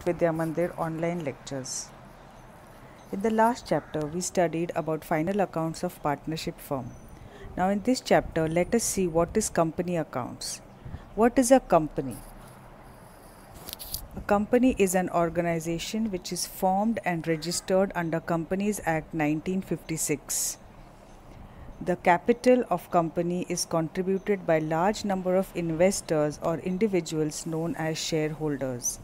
Vidya Mandir online lectures. In the last chapter, we studied about final accounts of partnership firm. Now in this chapter, let us see what is company accounts. What is a company? A company is an organization which is formed and registered under Companies Act 1956. The capital of company is contributed by large number of investors or individuals known as shareholders.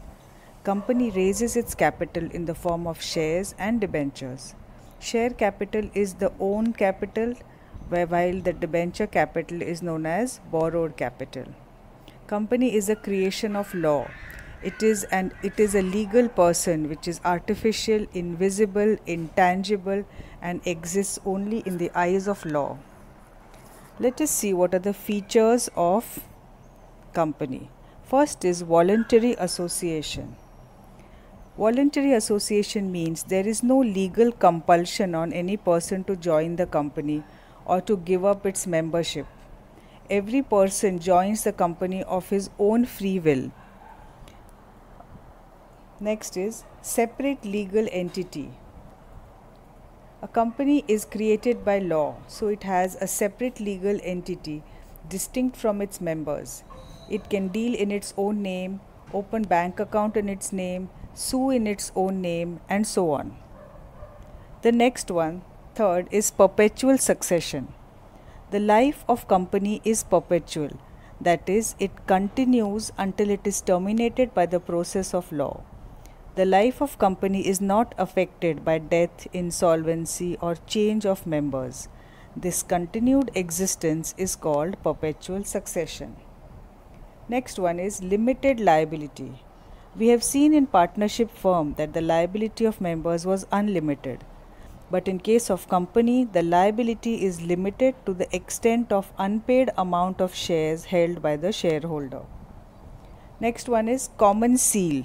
Company raises its capital in the form of shares and debentures. Share capital is the own capital, while the debenture capital is known as borrowed capital. Company is a creation of law. It is a legal person which is artificial, invisible, intangible, and exists only in the eyes of law. Let us see what are the features of company. First is voluntary association. Voluntary association means there is no legal compulsion on any person to join the company or to give up its membership. Every person joins the company of his own free will. Next is separate legal entity. A company is created by law, so it has a separate legal entity distinct from its members. It can deal in its own name, open bank account in its name, sue in its own name, and so on. The next one, third, is perpetual succession. The life of company is perpetual, that is, it continues until it is terminated by the process of law. The life of company is not affected by death, insolvency, or change of members. This continued existence is called perpetual succession. Next one is limited liability. We have seen in partnership firm that the liability of members was unlimited. But in case of company, the liability is limited to the extent of unpaid amount of shares held by the shareholder. Next one is common seal.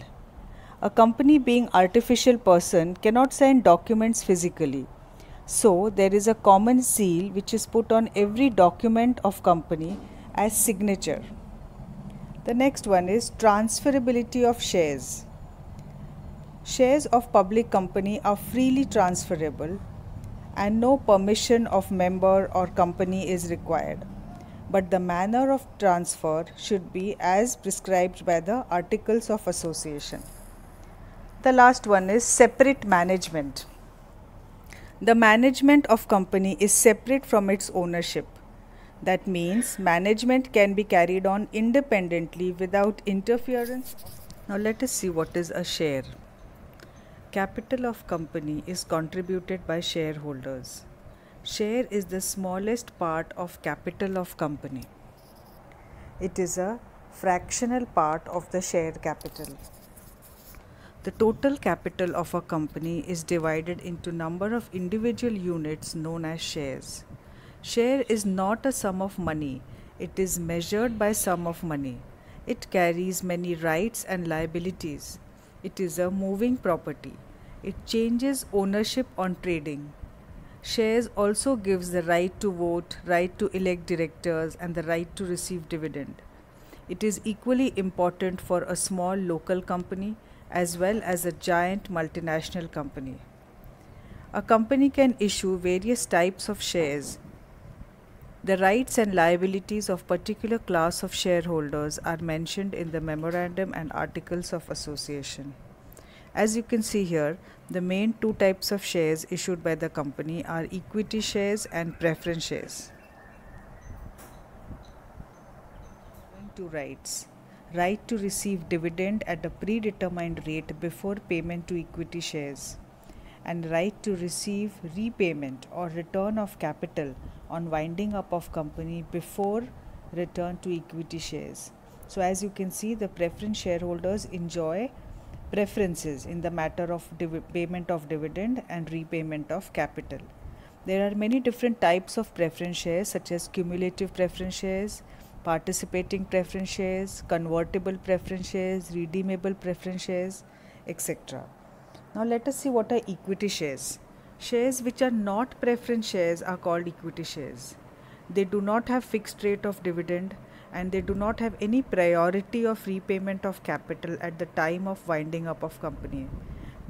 A company being artificial person cannot sign documents physically. So there is a common seal which is put on every document of company as signature. The next one is transferability of shares. Shares of public company are freely transferable and no permission of member or company is required. But the manner of transfer should be as prescribed by the Articles of Association. The last one is separate management. The management of company is separate from its ownership. That means management can be carried on independently without interference. Now let us see what is a share. Capital of company is contributed by shareholders. Share is the smallest part of capital of company. It is a fractional part of the share capital. The total capital of a company is divided into number of individual units known as shares. Share is not a sum of money, it is measured by sum of money. It carries many rights and liabilities. It is a moving property. It changes ownership on trading. Shares also gives the right to vote, right to elect directors, and the right to receive dividend. It is equally important for a small local company as well as a giant multinational company. A company can issue various types of shares. The rights and liabilities of particular class of shareholders are mentioned in the Memorandum and Articles of Association. As you can see here, the main two types of shares issued by the company are equity shares and preference shares. Two rights. Right to receive dividend at a predetermined rate before payment to equity shares, and right to receive repayment or return of capital on winding up of company before return to equity shares. So as you can see, the preference shareholders enjoy preferences in the matter of payment of dividend and repayment of capital. There are many different types of preference shares such as cumulative preference shares, participating preference shares, convertible preference shares, redeemable preference shares, etc. Now let us see what are equity shares. Shares which are not preference shares are called equity shares. They do not have fixed rate of dividend and they do not have any priority of repayment of capital at the time of winding up of company.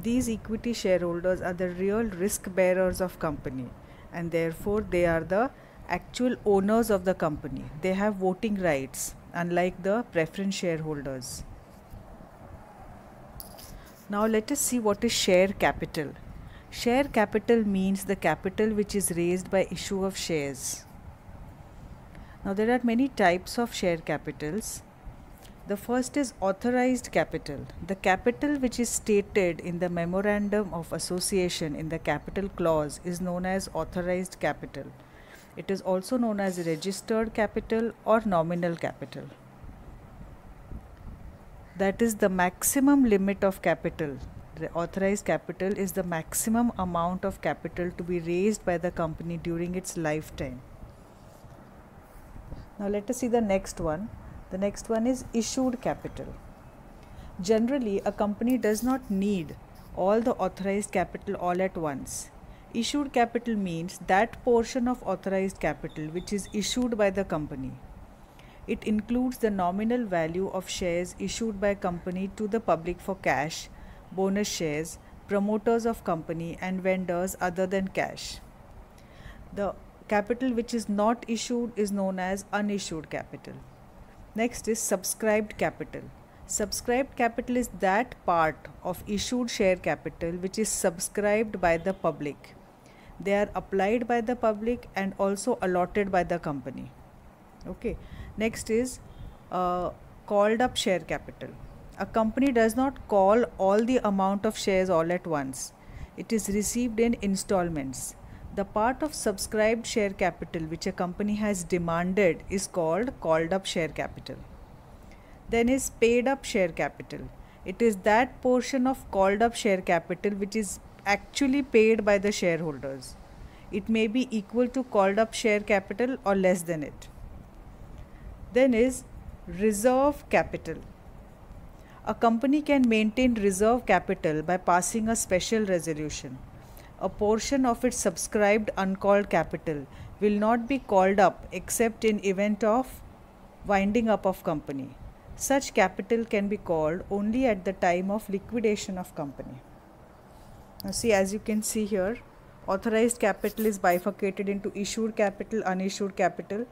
These equity shareholders are the real risk bearers of company, and therefore they are the actual owners of the company. They have voting rights, unlike the preference shareholders. Now let us see what is share capital. Share capital means the capital which is raised by issue of shares. Now there are many types of share capitals. The first is authorized capital. The capital which is stated in the memorandum of association in the capital clause is known as authorized capital. It is also known as registered capital or nominal capital. That is the maximum limit of capital. The authorized capital is the maximum amount of capital to be raised by the company during its lifetime. Now let us see the next one. The next one is issued capital. Generally, a company does not need all the authorized capital all at once. Issued capital means that portion of authorized capital which is issued by the company. It includes the nominal value of shares issued by company to the public for cash, bonus shares, promoters of company and vendors other than cash. The capital which is not issued is known as unissued capital. Next is subscribed capital. Subscribed capital is that part of issued share capital which is subscribed by the public. They are applied by the public and also allotted by the company. Okay. Next is called up share capital. A company does not call all the amount of shares all at once. It is received in installments. The part of subscribed share capital which a company has demanded is called called up share capital. Then is paid up share capital. It is that portion of called up share capital which is actually paid by the shareholders. It may be equal to called up share capital or less than it. Then is reserve capital. A company can maintain reserve capital by passing a special resolution. A portion of its subscribed uncalled capital will not be called up except in event of winding up of company. Such capital can be called only at the time of liquidation of company. Now see, as you can see here, authorized capital is bifurcated into issued capital, unissued capital.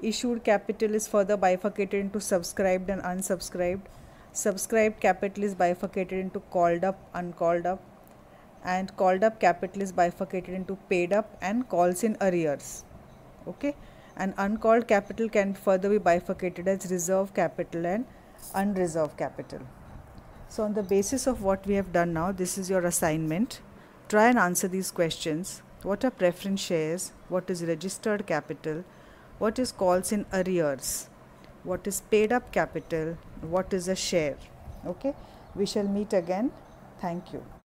Issued capital is further bifurcated into subscribed and unsubscribed. Subscribed capital is bifurcated into called up, uncalled up, and called up capital is bifurcated into paid up and calls in arrears. Okay, and uncalled capital can further be bifurcated as reserve capital and unreserved capital. So on the basis of what we have done now, this is your assignment. Try and answer these questions. What are preference shares? What is registered capital? What is calls in arrears? What is paid up capital? What is a share? Okay, we shall meet again. Thank you.